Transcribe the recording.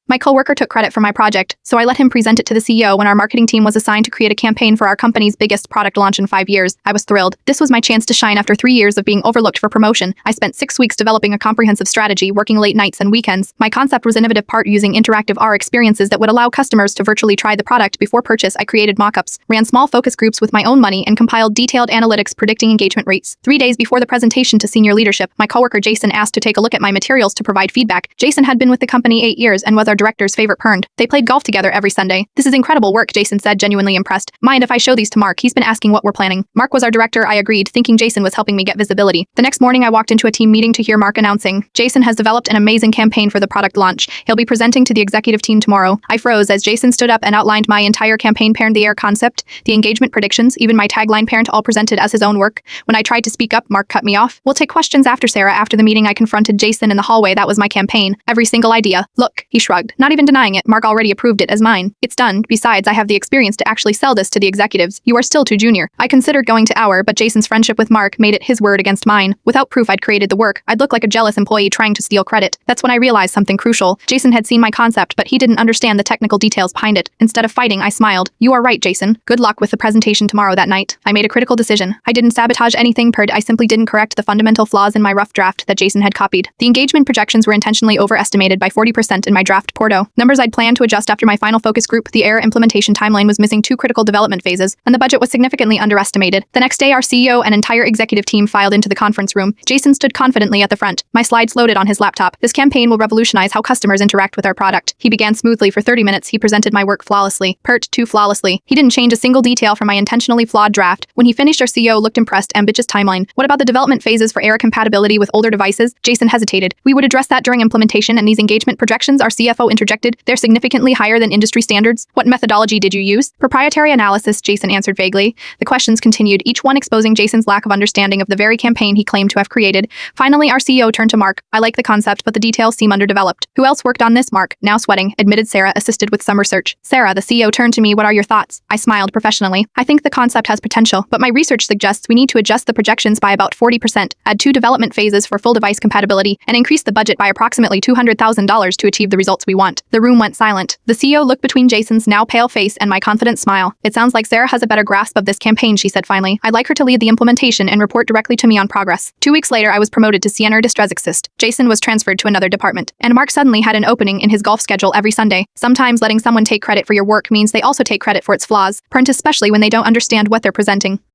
My coworker took credit for my project, so I let him present it to the CEO when our marketing team was assigned to create a campaign for our company's biggest product launch in 5 years. I was thrilled. This was my chance to shine after 3 years of being overlooked for promotion. I spent 6 weeks developing a comprehensive strategy, working late nights and weekends. My concept was innovative part using interactive AR experiences that would allow customers to virtually try the product before purchase. I created mock-ups, ran small focus groups with my own money, and compiled detailed analytics predicting engagement rates. 3 days before the presentation to senior leadership, my coworker Jason asked to take a look at my materials to provide feedback. Jason had been with the company 8 years and was our director's favorite perm. They played golf together every Sunday. This is incredible work, Jason said, genuinely impressed. Mind if I show these to Mark? He's been asking what we're planning. Mark was our director, I agreed, thinking Jason was helping me get visibility. The next morning I walked into a team meeting to hear Mark announcing, Jason has developed an amazing campaign for the product launch. He'll be presenting to the executive team tomorrow. I froze as Jason stood up and outlined my entire campaign parent the AR concept, the engagement predictions, even my tagline parent all presented as his own work. When I tried to speak up, Mark cut me off. We'll take questions after, Sarah. After the meeting I confronted Jason in the hallway. That was my campaign. Every single idea. Look, he shrugged, not even denying it. Mark already approved it as mine. It's done. Besides, I have the experience to actually sell this to the executives. You are still too junior. I considered going to our, but Jason's friendship with Mark made it his word against mine. Without proof I'd created the work, I'd look like a jealous employee trying to steal credit. That's when I realized something crucial. Jason had seen my concept, but he didn't understand the technical details behind it. Instead of fighting, I smiled. You are right, Jason. Good luck with the presentation tomorrow. That night, I made a critical decision. I didn't sabotage anything, I simply didn't correct the fundamental flaws in my rough draft that Jason had copied. The engagement projections were intentionally overestimated by 40% in my draft Porto. Numbers I'd planned to adjust after my final focus group. The AR implementation timeline was missing 2 critical development phases, and the budget was significantly underestimated. The next day, our CEO and entire executive team filed into the conference room. Jason stood confidently at the front, my slides loaded on his laptop. This campaign will revolutionize how customers interact with our product. He began smoothly. For 30 minutes, he presented my work flawlessly. Too flawlessly. He didn't change a single detail from my intentionally flawed draft. When he finished, our CEO looked impressed. Ambitious timeline. What about the development phases for AR compatibility with older devices? Jason hesitated. We would address that during implementation, and these engagement projections, our CFO interjected, they're significantly higher than industry standards. What methodology did you use? Proprietary analysis, Jason answered vaguely. The questions continued, each one exposing Jason's lack of understanding of the very campaign he claimed to have created. Finally, our CEO turned to Mark. I like the concept, but the details seem underdeveloped. Who else worked on this? Mark, now sweating, admitted Sarah, assisted with some research. Sarah, the CEO turned to me. What are your thoughts? I smiled professionally. I think the concept has potential, but my research suggests we need to adjust the projections by about 40%, add 2 development phases for full device compatibility, and increase the budget by approximately $200,000 to achieve the results we want. The room went silent. The CEO looked between Jason's now pale face and my confident smile. It sounds like Sarah has a better grasp of this campaign, she said finally. I'd like her to lead the implementation and report directly to me on progress. 2 weeks later, I was promoted to senior strategist. Jason was transferred to another department, and Mark suddenly had an opening in his golf schedule every Sunday. Sometimes letting someone take credit for your work means they also take credit for its flaws, especially when they don't understand what they're presenting.